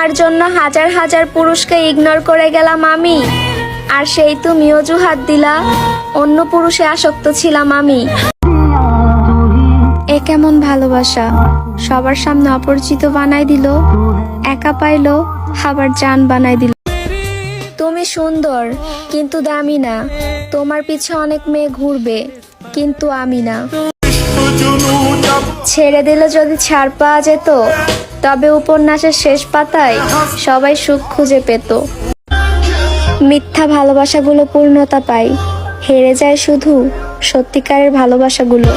তোমার জন্য হাজার হাজার পুরুষকে ইগনোর করে গেলাম আমি, আর সেই তুমি অজুহাত দিলা অন্য পুরুষে আসক্ত ছিলাম আমি। এ কেমন ভালোবাসা, সবার সামনে অপরিচিত বানাই দিল, একা পাইলো আবার জান বানাই দিল। তুমি সুন্দর কিন্তু দামি না, তোমার পিছে অনেক মেয়ে ঘুরবে কিন্তু আমি না। ছেড়ে দিলে যদি ছাড় পাওয়া যেত, তবে উপন্যাসের শেষ পাতায় সবাই সুখ খুঁজে পেত। মিথ্যা ভালোবাসাগুলো পূর্ণতা পায়, হেরে যায় শুধু সত্যিকারের ভালোবাসাগুলো।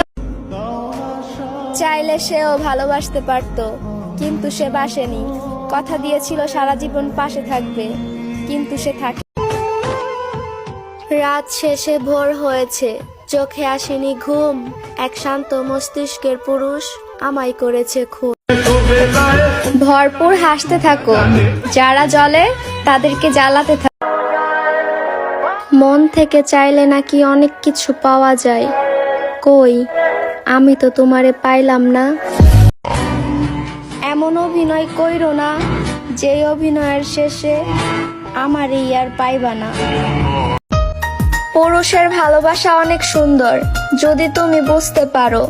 চাইলে সেও ভালোবাসতে পারত, কিন্তু সে বাসেনি। কথা দিয়েছিল সারা জীবন পাশে থাকবে, কিন্তু সে থাকে। রাত শেষে ভোর হয়েছে, চোখে আসেনি ঘুম, এক শান্ত মস্তিষ্কের পুরুষ আমায় করেছে খুন। ভরপুর হাসতে থাকো, যারা জ্বলে তাদেরকে জ্বালাতে থাকো। মন থেকে চাইলে নাকি অনেক কিছু পাওয়া যায়, কই আমি তো তোমারে পাইলাম না। এমন অভিনয় কইরো না, যেই অভিনয়ের শেষে আমারই আর পাইবা না। পুরুষের ভালোবাসা অনেক সুন্দর যদি তুমি বুঝতে পারো,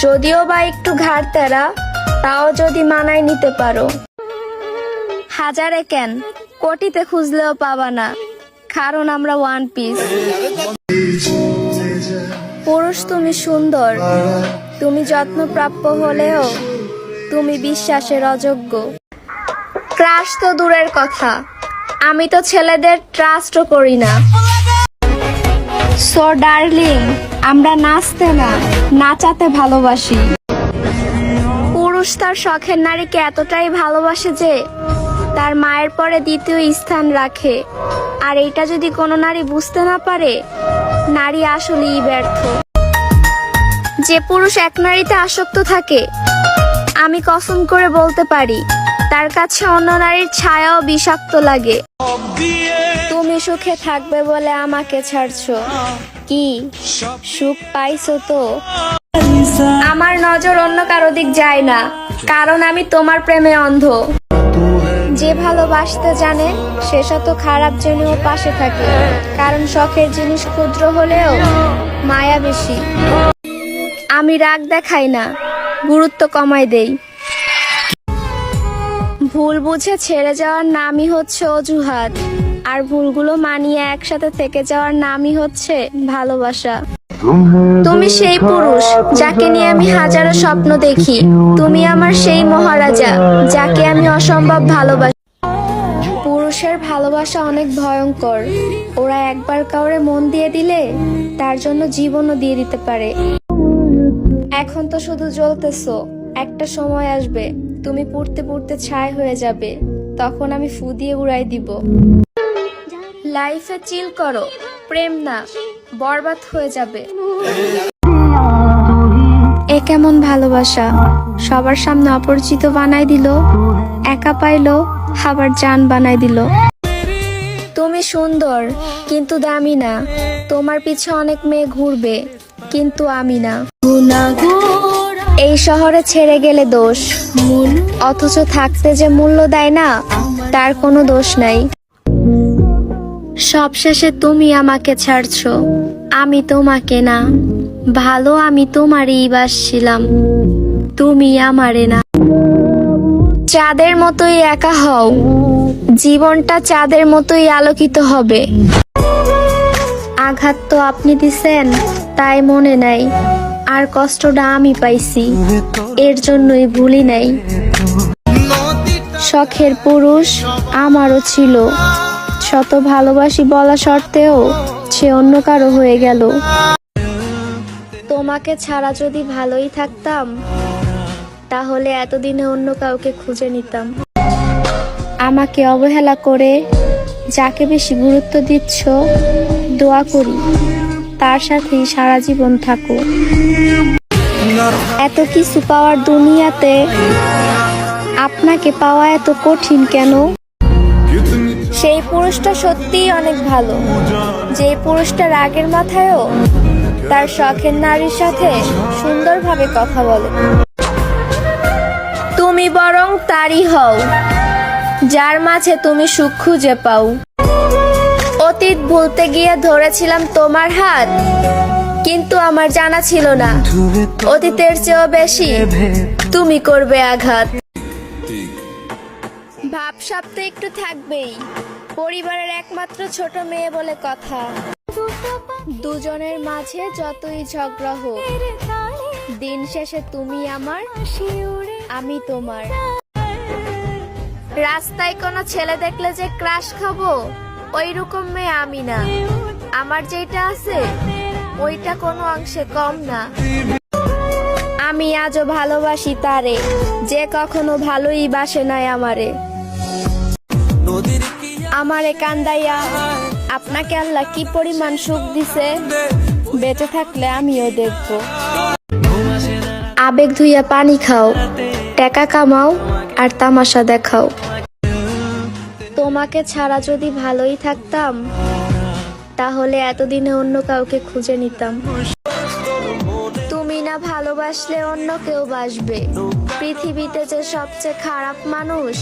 যদিও বা একটু ঘাড় তেরা, তাও যদি মানায় নিতে পারো। হাজারে কেন কোটিতে খুঁজলেও পাবা না, কারণ আমরা ওয়ান পিস। পুরুষ তুমি সুন্দর, তুমি যত্নপ্রাপ্য হলেও তুমি বিশ্বাসের অযোগ্য। ক্রাশ তো দূরের কথা, আমি তো ছেলেদের ট্রাস্টও করি না। সো ডার্লিং, আমরা নাচতে না নাচাতে ভালোবাসি। পুরুষ তার শখের নারীকে এতটাই ভালোবাসে যে তার মায়ের পরে দ্বিতীয় স্থান রাখে, আর এটা যদি কোনো নারী বুঝতে না পারে, নারী আসলেই ব্যর্থ। যে পুরুষ এক নারীতে আসক্ত থাকে, আমি কসম করে বলতে পারি তার কাছে অন্য নারীর ছায়াও বিষাক্ত লাগে। তুমি সুখে থাকবে বলে আমাকে ছাড়ছো, কি সুখ পাইছো তো? আমার নজর অন্য কারো দিক যায় না, কারণ আমি তোমার প্রেমে অন্ধ। যে ভালোবাসতে জানে সে শত খারাপ জেনেও পাশে থাকে, কারণ শখের জিনিস ক্ষুদ্র হলেও মায়া বেশি। আমি রাগ দেখাই না, গুরুত্ব কমাই দেই। ভুল বুঝে ছেড়ে যাওয়ার নামই হচ্ছে অজুহাত, আর ভুলগুলো মানিয়ে একসাথে থেকে যাওয়ার নামই হচ্ছে ভালোবাসা। তুমি সেই পুরুষ যাকে নিয়ে আমি হাজারো স্বপ্ন দেখি, তুমি আমার সেই মহারাজা যাকে আমি অসম্ভব ভালোবাসি। পুরুষের ভালোবাসা অনেক ভয়ঙ্কর, ওরা একবার কাউরে মন দিয়ে দিলে তার জন্য জীবনও দিয়ে দিতে পারে। এখন তো শুধু জ্বলতেছো, একটা সময় আসবে তুমি পুড়তে পুড়তে ছাই হয়ে যাবে, তখন আমি ফু দিয়ে উড়াই দিব। লাইফে চিল করো, প্রেম না বরবাদ হয়ে যাবে। এ কেমন ভালোবাসা, সবার সামনে অপরিচিত বানাই দিল, একা পাইলো আবার জান বানাই দিল। তুমি সুন্দর কিন্তু দামি না, তোমার পিছে অনেক মেয়ে ঘুরবে কিন্তু আমি না। এই শহরে ছেড়ে গেলে দোষ, অথচ থাকতে যে মূল্য দেয় না তার কোনো দোষ নাই। সবশেষে তুমি আমাকে ছাড়ছো, আমি তোমাকে না। ভালো আমি তোমারই বাসছিলাম, তুমি আমারে না। চাঁদের মতোই একা হও, জীবনটা চাঁদের মতোই আলোকিত হবে। আঘাত তো আপনি দিছেন তাই মনে নাই, আর কষ্টটা আমি পাইছি এর জন্যই ভুলি নাই। শখের পুরুষ আমারও ছিল, শত ভালোবাসি বলা সত্ত্বেও সে অন্য কারো হয়ে গেল। তোমাকে ছাড়া যদি ভালোই থাকতাম, তাহলে এতদিনে অন্য কাউকে খুঁজে নিতাম। আমাকে অবহেলা করে যাকে বেশি গুরুত্ব দিচ্ছ, দোয়া করি তার সাথেই সারা জীবন থাকো। এত কিছু পাওয়ার দুনিয়াতে আপনাকে পাওয়া এত কঠিন কেন? সেই পুরুষটা সত্যিই অনেক ভালো, যে পুরুষটা রাগের মাথায়ও তার শখের নারীর সাথে সুন্দরভাবে কথা বলে। তুমি বরং তারই হও যার মাঝে তুমি সুখ খুঁজে পাও। অতীত ভুলতে গিয়ে ধরেছিলাম তোমার হাত, কিন্তু আমার জানা ছিল না অতীতের চেয়েও বেশি তুমি করবে আঘাত। ভাবসাব তো একটু থাকবেই, পরিবারের একমাত্র ছোট মেয়ে বলে কথা। দুজনের মাঝে যতই ঝগড়া হোক, দিন শেষে তুমি আমার, আমি তোমার। রাস্তায় কোনো ছেলে দেখলে যে ক্রাশ খাবো, ওই রকম মেয়ে আমি না। আমার যেটা আছে ওইটা কোনো অংশে কম না। আমি আজও ভালোবাসি তারে, যে কখনো ভালোই বাসে নাই আমারে। আমারে কান্দাইয়া আপনাকে আল্লাহ কি পরিমাণ সুখ দিছে, বেঁচে থাকলে আমিও দেখব। আবেগ ধুইয়া পানি খাও, টাকা কামাও আর তামাশা দেখাও। তোমাকে ছাড়া যদি ভালোই থাকতাম, তাহলে এতদিনে অন্য কাউকে খুঁজে নিতাম। তুমি না ভালোবাসলে অন্য কেউ বাসবে। পৃথিবীতে যে সবচেয়ে খারাপ মানুষ,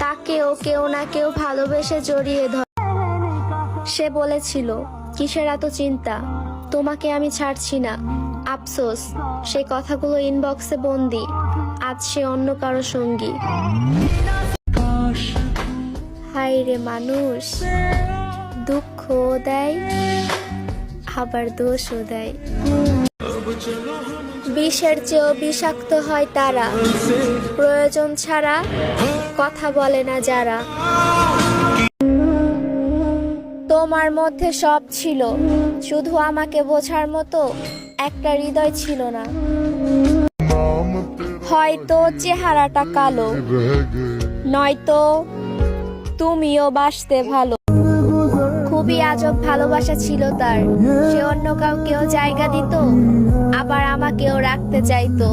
তাকেও কেউ না কেউ ভালোবেসে জড়িয়ে ধরে। সে বলেছিল, কিসের এত চিন্তা, তোমাকে আমি ছাড়ছি না। আফসোস, সে কথাগুলো ইনবক্সে বন্দি। আজ সে অন্য কারো সঙ্গী। হায় রে মানুষ, দুঃখও দেয় আবার দোষও দেয়। বিষের চেয়েও বিষাক্ত হয় তারা, প্রয়োজন ছাড়া কথা বলে না যারা। তোমার মধ্যে সব ছিল, শুধু আমাকে বোঝার মতো একটা হৃদয় ছিল না। হয়তো চেহারাটা কালো, নয়তো তুমিও বাসতে ভালো। খুবই আজব ভালোবাসা ছিল তার। সে অন্য কাউকেও জায়গা দিত, আবার আমাকেও রাখতে চাইতো।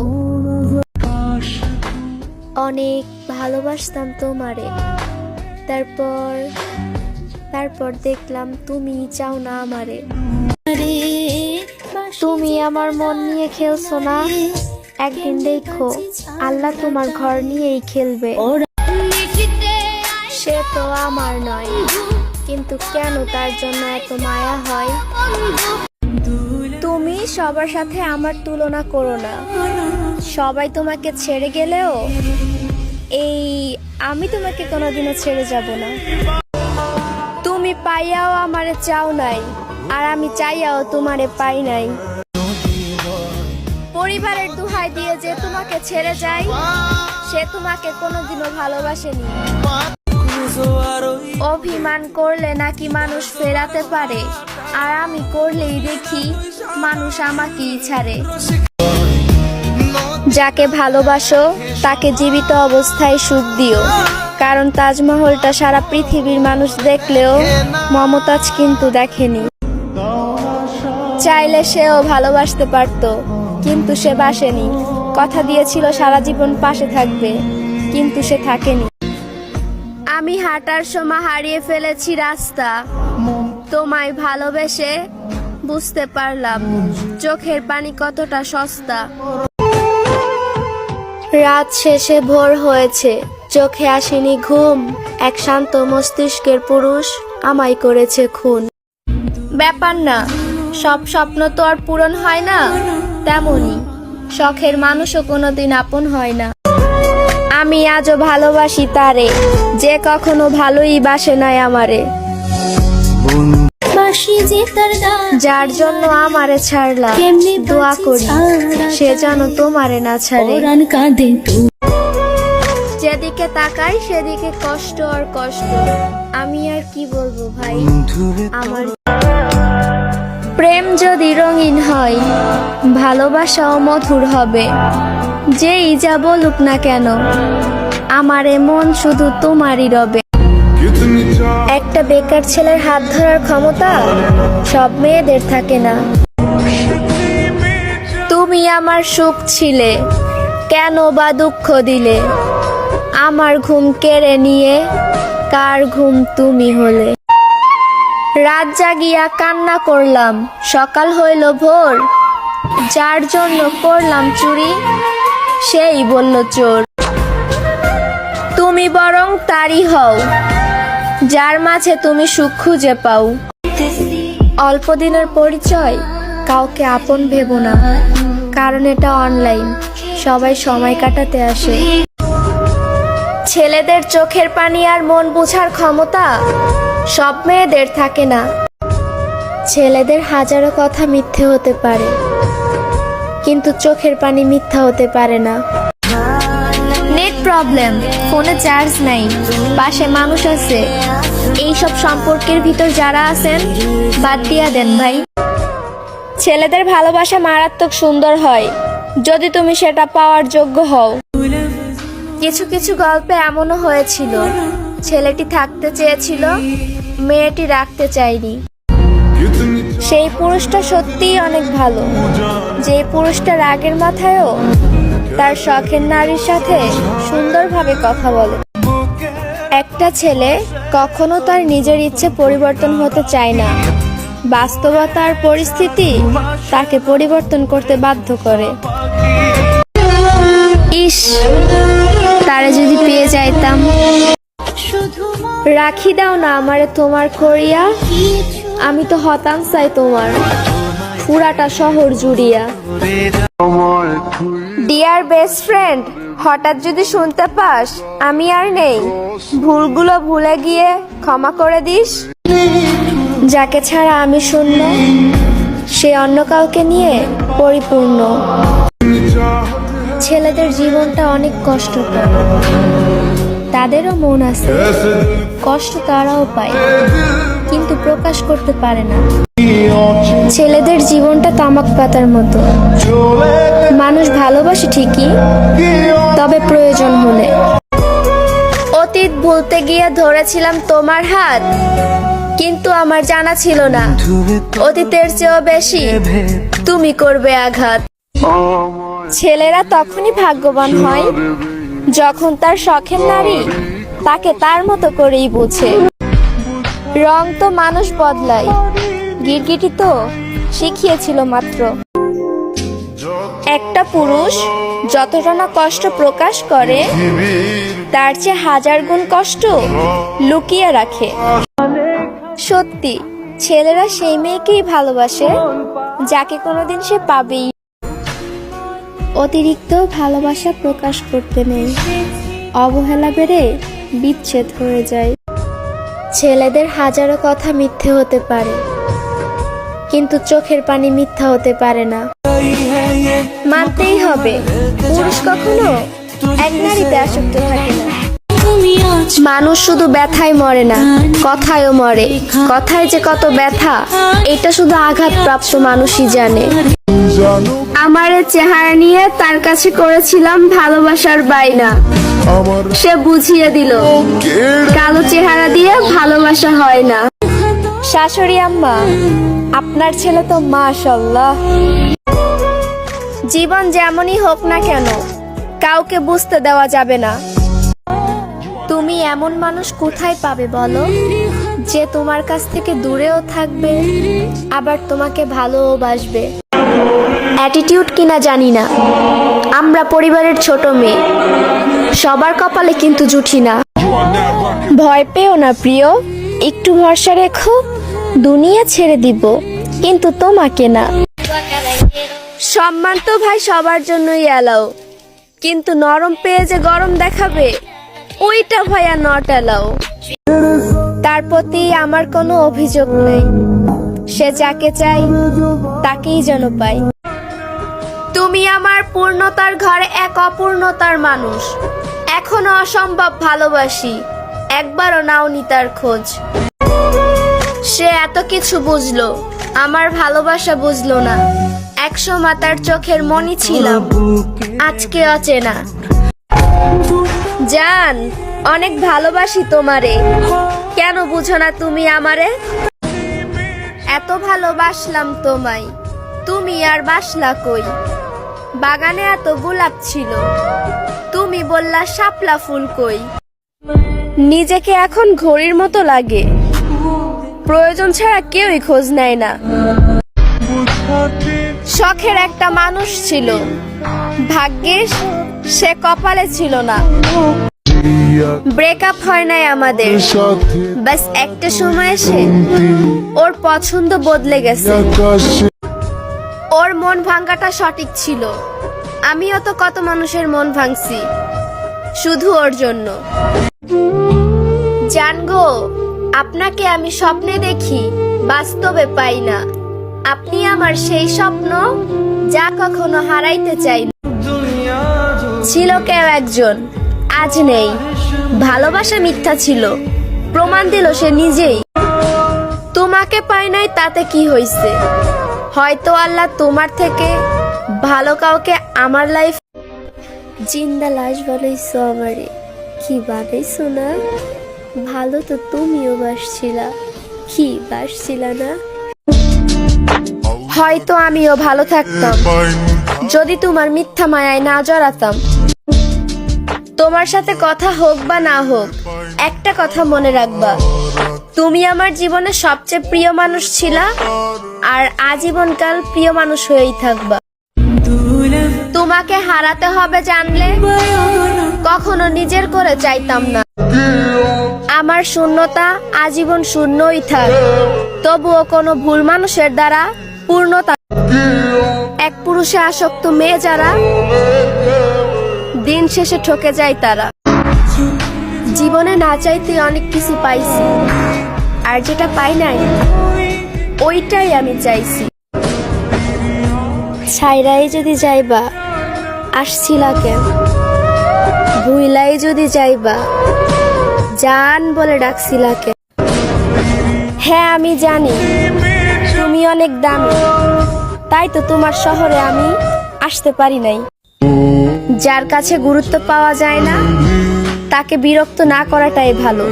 অনেক ভালোবাসতাম তোমারে, তারপর দেখলাম তুমি চাও না আমারে। তুমি আমার মন নিয়ে খেলছো না, একদিন দেখো আল্লাহ তোমার ঘর নিয়েই খেলবে। সে তো আমার নয়, কিন্তু কেন তার জন্য এত মায়া হয়। তুমি সবার সাথে আমার তুলনা করো না। সবাই তোমাকে ছেড়ে গেলেও আমি তোমাকে কোনোদিনও ছেড়ে যাব না। তুমি পাইয়াও আমারে চাও নাই, আর আমি চাইয়াও তোমারে পাই নাই। পরিবারের দুহাই দিয়ে যে তোমাকে ছেড়ে যায়, সে তোমাকে কোনোদিনও ভালোবাসেনি। অভিমান করলে নাকি মানুষ ফেরাতে পারে, আর আমি করলেই দেখি মানুষ আমাকেই ছাড়ে। যাকে ভালোবাসো তাকে জীবিত অবস্থায় সুখ দিও, কারণ তাজমহলটা সারা পৃথিবীর মানুষ দেখলেও মমতাজ কিন্তু দেখেনি। চাইলে সেও ভালোবাসতে পারতো, কিন্তু সে বাসেনি। কথা দিয়েছিল সারা জীবন পাশে থাকবে, কিন্তু সে থাকেনি। আমি হাঁটার সময় হারিয়ে ফেলেছি রাস্তা, তোমায় ভালোবেসে বুঝতে পারলাম চোখের পানি কতটা সস্তা। রাত শেষে ভোর হয়েছে, চোখে আসেনি ঘুম। এক শান্ত মস্তিষ্কের পুরুষ আমায় করেছে খুন। ব্যাপার না, সব স্বপ্ন তো আর পূরণ হয় না, তেমনি শখের মানুষও কোনোদিন আপন হয় না। আমি আজও ভালোবাসি তারে, যে কখনো ভালোই বাসে নাই আমারে। যার জন্য আমারে ছাড়লা, দোয়া করি সে যেন তোমারে না ছাড়ে। যেদিকে তাকাই সেদিকে কষ্ট আর কষ্ট। আমি আর কি বলবো ভাই, আমার প্রেম যদি রঙিন হয়, ভালোবাসাও মধুর হবে। যেই যা বলুক না কেন, আমার মন শুধু তোমারই রবে। একটা বেকার ছেলের হাত ধরার ক্ষমতা সব মেয়েদের থাকে না। তুমি আমার সুখ ছিলে, কেন বা দুঃখ দিলে? আমার ঘুম কেড়ে নিয়ে কার ঘুম তুমি হলে? রাত জাগিয়া কান্না করলাম, সকাল হইল ভোর। যার জন্য করলাম চুরি, সেই বলল চোর। তুমি তুমি বরং তারই হও যার মাঝে তুমি সুখ খুঁজে পাও। অল্প দিনের পরিচয় কাউকে আপন ভেবো না, কারণ এটা অনলাইন, সবাই সময় কাটাতে আসে। ছেলেদের চোখের পানি আর মন বোঝার ক্ষমতা সব মেয়েদের থাকে না। ছেলেদের হাজারো কথা মিথ্যে হতে পারে, কিন্তু চোখের পানি মিথ্যা হতে পারে না। নেট প্রবলেম, ফোনে চার্জ নাই, পাশে মানুষ আছে, এইসব সম্পর্কের ভিতর যারা আছেন বাদ দিয়া দেন ভাই। ছেলেদের ভালোবাসা মারাত্মক সুন্দর হয় যদি তুমি সেটা পাওয়ার যোগ্য হও। কিছু কিছু গল্পে এমনও হয়েছিল, ছেলেটি থাকতে চেয়েছিল, মেয়েটি রাখতে চায়নি। সেই পুরুষটা সত্যিই অনেক ভালো, যে পুরুষটা রাগের মাথায়ও তার শখের নারীর সাথে সুন্দরভাবে কথা বলে। একটা ছেলে কখনো তার নিজের ইচ্ছে পরিবর্তন হতে চায় না, বাস্তবতার পরিস্থিতি তাকে পরিবর্তন করতে বাধ্য করে। ইস, তারে যদি পেয়ে যাইতাম। রাখি দাও না আমারে তোমার করিয়া, আমি তো হতাম চাই তোমার পুরাটা শহর জুড়িয়া। ডিয়ার বেস্ট ফ্রেন্ড, হঠাৎ যদি শুনতে পাস আমি আর নেই, ভুলগুলো ভুলে গিয়ে ক্ষমা করে দিস। যাকে ছাড়া আমি শূন্য, সে অন্য কাউকে নিয়ে পরিপূর্ণ। ছেলেদের জীবনটা অনেক কষ্টকর, তাদেরও মন আছে, কষ্ট তারাও পায় কিন্তু প্রকাশ করতে পারে না। ছেলেদের জীবনটা তামাক পাতার মতো, মানুষ ভালোবাসে ঠিকই, তবে প্রয়োজন হলে। অতীত ভুলতে গিয়ে ধরেছিলাম তোমার হাত, কিন্তু আমার জানা ছিল না অতীতের চেয়েও বেশি তুমি করবে আঘাত। ছেলেরা তখনই ভাগ্যবান হয় যখন তার শখের নারী তাকে তার মতো করেই বুঝে। রং তো মানুষ বদলায়, গিরগিটি তো শিখিয়েছিল মাত্র। একটা পুরুষ যতটা না কষ্ট প্রকাশ করে, তার চেয়ে হাজার গুণ কষ্ট লুকিয়ে রাখে। সত্যি, ছেলেরা সেই মেয়েকেই ভালোবাসে যাকে কোনোদিন সে পাবেই। অতিরিক্ত ভালোবাসা প্রকাশ করতে নেই, অবহেলা বেড়ে বিচ্ছেদ হয়ে যায়। ছেলেদের হাজারো কথা মিথ্যে হতে পারে, কিন্তু চোখের পানি মিথ্যা হতে পারে না। মানতেই হবে, পুরুষ কখনো এক নারীতে আসক্ত থাকে না। মানুষ শুধু ব্যথায় মরে না, কথায়ও মরে। কথায় যে কত ব্যথা, এটা শুধু আঘাতপ্রাপ্ত মানুষই জানে। আমার চেহারা নিয়ে তার কাছে করেছিলাম ভালোবাসার বায়না, সে বুঝিয়ে দিল কালো চেহারা দিয়ে ভালোবাসা হয় না। শাশুড়ি আম্মা, আপনার ছেলে তো মাশাআল্লাহ। জীবন যেমনই হোক না কেন, কাউকে বুঝতে দেওয়া যাবে না। তুমি এমন মানুষ কোথায় পাবে বলো, যে তোমার কাছ থেকে দূরেও থাকবে আবার তোমাকে ভালোবাসবে। অ্যাটিটিউড কিনা জানি না, আমরা পরিবারের ছোট মেয়ে, সবার কপালে কিন্তু জুটি না। ভয় পেও না প্রিয়, একটু ভরসা রেখো, দুনিয়া ছেড়ে দিব কিন্তু তোমাকে না। সম্মান তো ভাই সবার জন্যই এলাও, কিন্তু নরম পেয়ে যে গরম দেখাবে ওইটা ভাইয়া নট এলাও। তার প্রতি আমার কোনো অভিযোগ নেই, সে যাকে চাই তাকেই যেন পাই। তুমি আমার পূর্ণতার ঘরে এক অপূর্ণতার মানুষ, এখনো অসম্ভব ভালোবাসি, একবারও নাওনি তার খোঁজ। সে এত কিছু বুঝলো, আমার ভালোবাসা বুঝলো না। একসময় তার চোখের মনি ছিলাম, আজকে অচেনা। জান, অনেক ভালোবাসি তোমারে, কেন বুঝো না তুমি আমারে? এত ভালোবাসলাম তোমায়, তুমি আর বাসলা কই? বাগানে এত গোলাপ ছিল, তুমি বললা শাপলা ফুল কই? নিজেকে এখন ঘড়ির মতো লাগে, প্রয়োজন ছাড়া কেউই খোঁজ নেয় না। শখের একটা মানুষ ছিল, ভাগ্যিস সে কপালে ছিল না। ব্রেকআপ হয় নাই আমাদের, বাস একটা সময় এসে ওর পছন্দ বদলে গেছে। ওর মন ভাঙাটা সঠিক ছিল। আমিও তো কত মানুষের মন ভাঙছি শুধু ওর জন্য। জানগো, আপনাকে আমি স্বপ্নে দেখি, বাস্তবে পাই না। আপনি আমার সেই স্বপ্ন যা কখনো হারাইতে চাই না। ছিল কেউ একজন, আজ নেই। ভালোবাসা মিথ্যা ছিল, প্রমাণ দিল সে নিজেই। তোমাকে পাই নাই তাতে কি হইছে? হয়তো আল্লাহ তোমার থেকে ভালো কাউকে আমার লাইফ। জিন্দা লাশ বানাইছো আমারে, কি বানাইছো না? ভালো তো তুমিও বাসছিলা, কি বাসছিলা না? হয়তো আমিও ভালো থাকতাম যদি তোমার মিথ্যা মায়ায় না জড়াতাম। তোমার সাথে কথা হোক বা না হোক, একটা কথা মনে রাখবা, তুমি আমার জীবনে সবচেয়ে প্রিয় মানুষ ছিলা, আর আজীবনকাল প্রিয় মানুষ হয়েই থাকবা। তোমাকে হারাতে হবে জানলে কখনো নিজের করে চাইতাম না। আমার শূন্যতা আজীবন শূন্যই থাক, তবুও কোনো ভুল মানুষের দ্বারা পূর্ণতা। এক পুরুষে আসক্ত মেয়ে যারা, দিন শেষে ঠকে যায় তারা। জীবনে না চাইতে অনেক কিছু পাইছি, আর যেটা পাই নাই ওইটাই আমি চাইছি। ছাইরাই যদি যাইবা আসছিলা কেন? ভুইলাই যদি যাইবা জান বলে ডাকছিলা কেন? হ্যাঁ আমি জানি তুমি অনেক দামি, তাই তো তোমার শহরে আমি আসতে পারি নাই। যার কাছে গুরুত্ব পাওয়া যায় না তাকে বিরক্ত না করাটাই ভালো।